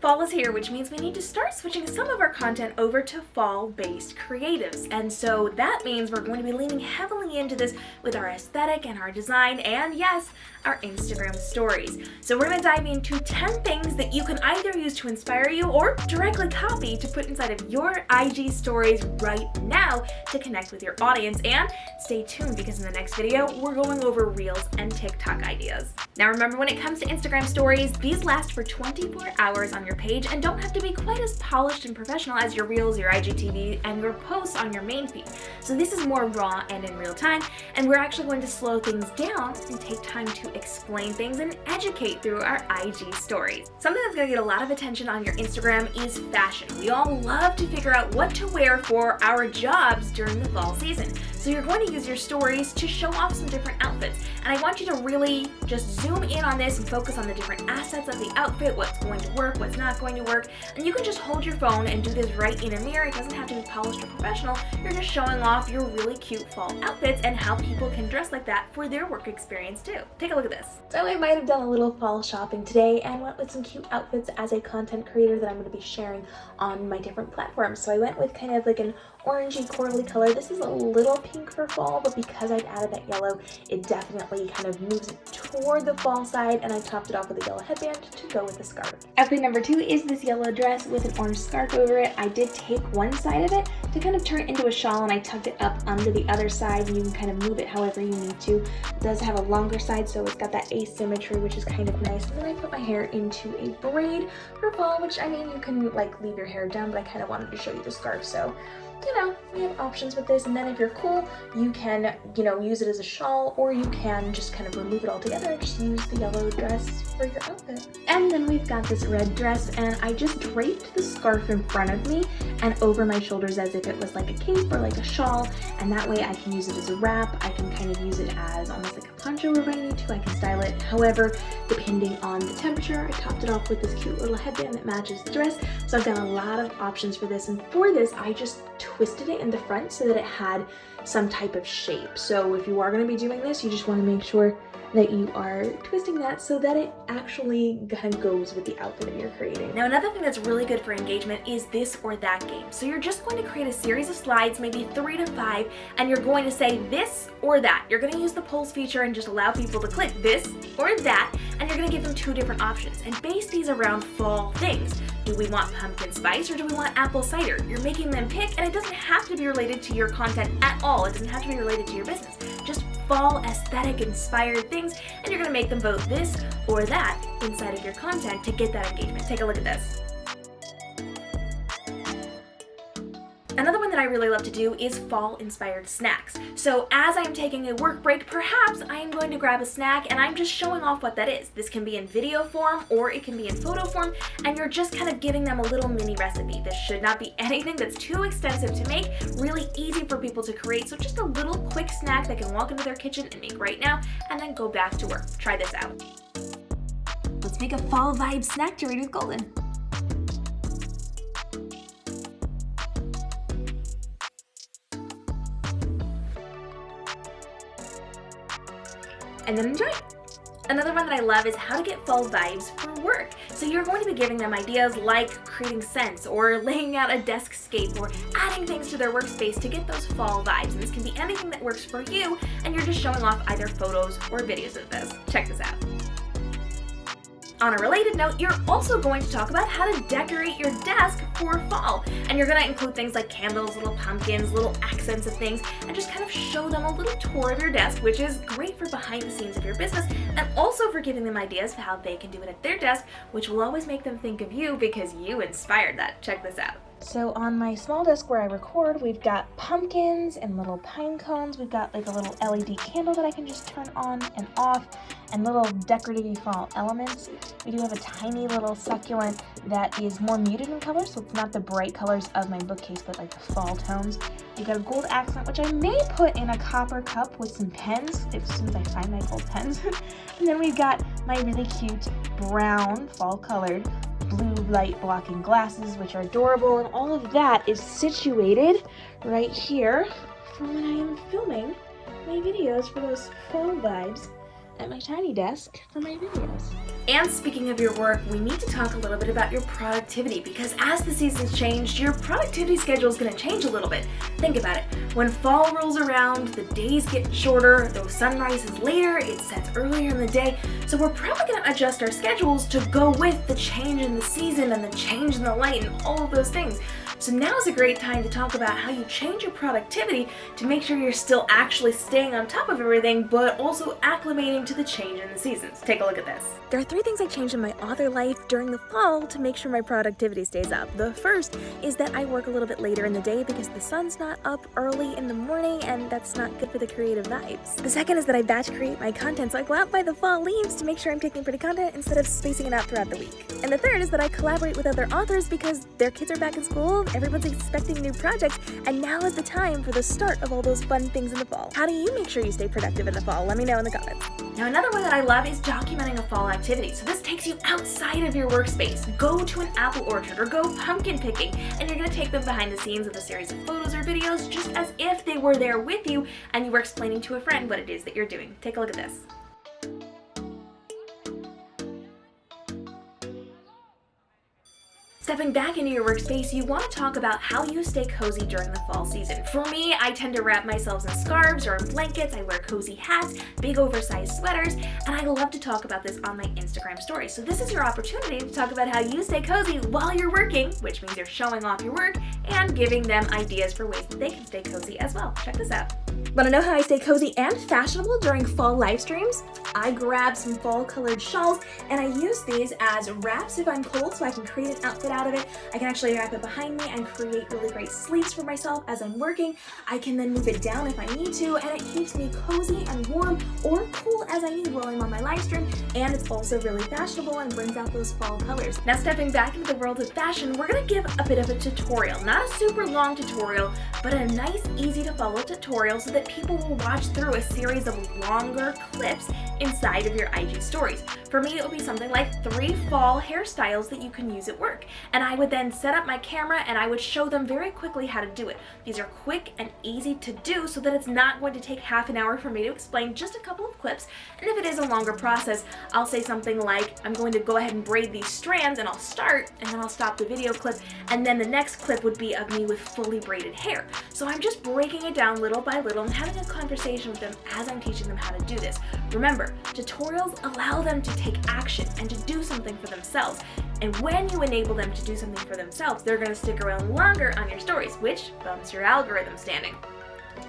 Fall is here, which means we need to start switching some of our content over to fall-based creatives. And so that means we're going to be leaning heavily into this with our aesthetic and our design and, yes, our Instagram stories. So we're going to dive into 10 things that you can either use to inspire you or directly copy to put inside of your IG stories right now to connect with your audience. And stay tuned because in the next video, we're going over Reels and TikTok ideas. Now remember, when it comes to Instagram stories, these last for 24 hours on your page and don't have to be quite as polished and professional as your Reels, your IGTV, and your posts on your main feed. So this is more raw and in real time, and we're actually going to slow things down and take time to explain things and educate through our IG stories. Something that's going to get a lot of attention on your Instagram is fashion. We all love to figure out what to wear for our jobs during the fall season. So you're going to use your stories to show off some different outfits. And I want you to really just zoom in on this and focus on the different assets of the outfit, what's going to work, what's not going to work. And you can just hold your phone and do this right in a mirror. It doesn't have to be polished or professional. You're just showing off your really cute fall outfits and how people can dress like that for their work experience too. Take a look at this. So I might have done a little fall shopping today and went with some cute outfits as a content creator that I'm going to be sharing on my different platforms. So I went with kind of like an orangey corally color. This is a little pink for fall, but because I've added that yellow, it definitely kind of moves it toward the fall side, and I topped it off with a yellow headband to go with the scarf. Outfit number 2 is this yellow dress with an orange scarf over it. I did take one side of it to kind of turn it into a shawl, and I tucked it up under the other side, and you can kind of move it however you need to. It does have a longer side, so it's got that asymmetry, which is kind of nice. And then I put my hair into a braid for fall, which, I mean, you can like leave your hair down, but I kind of wanted to show you the scarf, so you know, we have options with this. And then if you're cool, you can, you know, use it as a shawl, or you can just kind of remove it all together and just use the yellow dress for your outfit. And then we've got this red dress, and I just draped the scarf in front of me and over my shoulders as if it was like a cape or like a shawl, and that way I can use it as a wrap. I can kind of use it as almost like a poncho if I need to. I can style it however, depending on the temperature. I topped it off with this cute little headband that matches the dress. So I've got a lot of options for this, and for this I just twisted it in the front so that it had some type of shape. So if you are going to be doing this, you just want to make sure that you are twisting that so that it actually kind of goes with the outfit that you're creating. Now another thing that's really good for engagement is this or that game. So you're just going to create a series of slides, maybe 3 to 5, and you're going to say this or that. You're going to use the polls feature and just allow people to click this or that, and you're going to give them 2 different options and base these around fall things. Do we want pumpkin spice or do we want apple cider? You're making them pick, and it doesn't have to be related to your content at all. It doesn't have to be related to your business. Just fall aesthetic inspired things, and you're gonna make them vote this or that inside of your content to get that engagement. Take a look at this. Another one that I really love to do is fall-inspired snacks. So as I'm taking a work break, perhaps I am going to grab a snack and I'm just showing off what that is. This can be in video form or it can be in photo form, and you're just kind of giving them a little mini recipe. This should not be anything that's too extensive to make, really easy for people to create. So just a little quick snack they can walk into their kitchen and make right now and then go back to work. Try this out. Let's make a fall vibe snack to read with Golden. And then enjoy. Another one that I love is how to get fall vibes for work. So you're going to be giving them ideas like creating scents or laying out a deskscape or adding things to their workspace to get those fall vibes. And this can be anything that works for you, and you're just showing off either photos or videos of this. Check this out. On a related note, you're also going to talk about how to decorate your desk for fall. And you're going to include things like candles, little pumpkins, little accents of things, and just kind of show them a little tour of your desk, which is great for behind the scenes of your business, and also for giving them ideas of how they can do it at their desk, which will always make them think of you because you inspired that. Check this out. So on my small desk where I record, we've got pumpkins and little pine cones. We've got like a little LED candle that I can just turn on and off, and little decorative fall elements. We do have a tiny little succulent that is more muted in color, so it's not the bright colors of my bookcase, but like the fall tones. We've got a gold accent, which I may put in a copper cup with some pens, as soon as I find my gold pens. And then we've got my really cute brown fall colored blue light blocking glasses, which are adorable, and all of that is situated right here for when I am filming my videos for those fall vibes at my tiny desk for my videos. And speaking of your work, we need to talk a little bit about your productivity, because as the seasons change, your productivity schedule is going to change a little bit. Think about it. When fall rolls around, the days get shorter, the sun rises later, it sets earlier in the day, so we're probably going to adjust our schedules to go with the change in the season and the change in the light and all of those things. So now is a great time to talk about how you change your productivity to make sure you're still actually staying on top of everything, but also acclimating to the change in the seasons. Take a look at this. There are 3 things I changed in my author life during the fall to make sure my productivity stays up. The first is that I work a little bit later in the day because the sun's not up early in the morning, and that's not good for the creative vibes. The second is that I batch create my content, so I go out by the fall leaves to make sure I'm taking pretty content instead of spacing it out throughout the week. And the third is that I collaborate with other authors because their kids are back in school, everyone's expecting new projects, and now is the time for the start of all those fun things in the fall. How do you make sure you stay productive in the fall? Let me know in the comments. Now, another one that I love is documenting a fall activity. So this takes you outside of your workspace. Go to an apple orchard or go pumpkin picking, and you're going to take them behind the scenes with a series of photos or videos just as if they were there with you and you were explaining to a friend what it is that you're doing. Take a look at this. Stepping back into your workspace, you want to talk about how you stay cozy during the fall season. For me, I tend to wrap myself in scarves or in blankets, I wear cozy hats, big oversized sweaters, and I love to talk about this on my Instagram stories. So this is your opportunity to talk about how you stay cozy while you're working, which means you're showing off your work and giving them ideas for ways that they can stay cozy as well. Check this out. Want to know how I stay cozy and fashionable during fall live streams? I grab some fall colored shawls and I use these as wraps if I'm cold, so I can create an outfit out of it. I can actually wrap it behind me and create really great sleeves for myself as I'm working. I can then move it down if I need to, and it keeps me cozy and warm or cool as I need while I'm on my live stream, and it's also really fashionable and brings out those fall colors. Now, stepping back into the world of fashion, we're going to give a bit of a tutorial. Not a super long tutorial, but a nice, easy to follow tutorial so that people will watch through a series of longer clips inside of your IG stories. For me, it would be something like 3 fall hairstyles that you can use at work. And I would then set up my camera and I would show them very quickly how to do it. These are quick and easy to do so that it's not going to take half an hour for me to explain just a couple of clips. And if it is a longer process, I'll say something like, I'm going to go ahead and braid these strands, and I'll start, and then I'll stop the video clip, and then the next clip would be of me with fully braided hair. So I'm just breaking it down little by little and having a conversation with them as I'm teaching them how to do this. Remember, tutorials allow them to take action and to do something for themselves. And when you enable them to do something for themselves, they're going to stick around longer on your stories, which bumps your algorithm standing.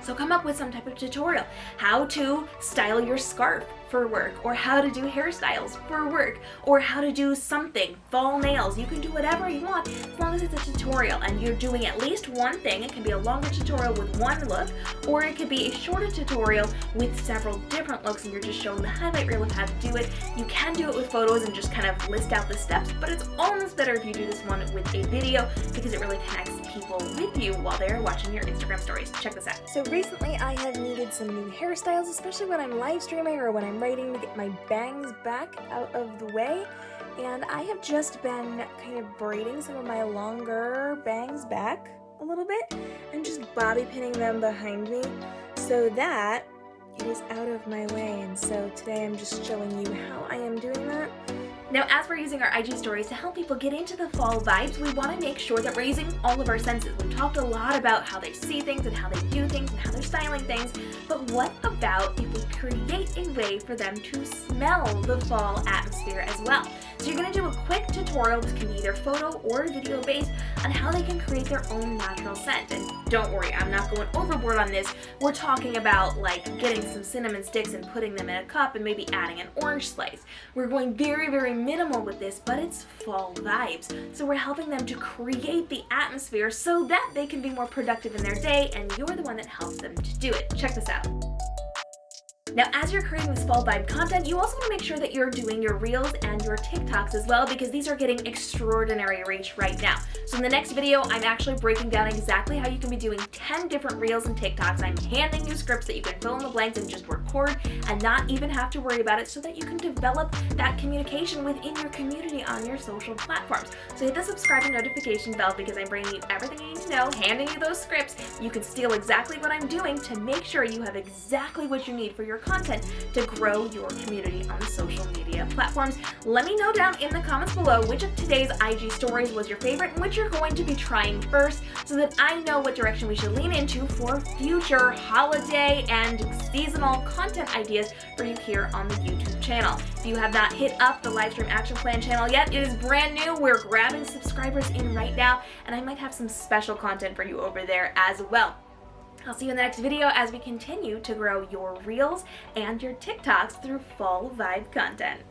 So come up with some type of tutorial. How to style your scarf for work, or how to do hairstyles for work, or how to do something, fall nails. You can do whatever you want as long as it's a tutorial and you're doing at least one thing. It can be a longer tutorial with one look, or it could be a shorter tutorial with several different looks and you're just showing the highlight reel of how to do it. You can do it with photos and just kind of list out the steps, but it's almost better if you do this one with a video because it really connects people with you while they're watching your Instagram stories. Check this out. So recently I have needed some new hairstyles, especially when I'm live streaming or when I'm writing to get my bangs back out of the way. And I have just been kind of braiding some of my longer bangs back a little bit and just bobby pinning them behind me so that it is out of my way. And so today I'm just showing you how I am doing that. Now, as we're using our IG stories to help people get into the fall vibes, we want to make sure that we're using all of our senses. We've talked a lot about how they see things and how they do things and how they're styling things, but what about if we create a way for them to smell the fall atmosphere as well? So you're going to do a quick tutorial, this can be either photo or video based, on how they can create their own natural scent. And don't worry, I'm not going overboard on this. We're talking about like getting some cinnamon sticks and putting them in a cup and maybe adding an orange slice. We're going very, very minimal with this, but it's fall vibes. So we're helping them to create the atmosphere so that they can be more productive in their day, and you're the one that helps them to do it. Check this out. Now, as you're creating this fall vibe content, you also want to make sure that you're doing your Reels and your TikToks as well, because these are getting extraordinary reach right now. So in the next video, I'm actually breaking down exactly how you can be doing 10 different Reels and TikToks. I'm handing you scripts that you can fill in the blanks and just record and not even have to worry about it, so that you can develop that communication within your community on your social platforms. So hit the subscribe and notification bell, because I'm bringing you everything you need to know, handing you those scripts. You can steal exactly what I'm doing to make sure you have exactly what you need for your your content to grow your community on social media platforms. Let me know down in the comments below which of today's IG stories was your favorite and which you're going to be trying first, so that I know what direction we should lean into for future holiday and seasonal content ideas for you here on the YouTube channel. If you have not hit up the Livestream Action Plan channel yet, it is brand new. We're grabbing subscribers in right now, and I might have some special content for you over there as well. I'll see you in the next video as we continue to grow your Reels and your TikToks through fall vibe content.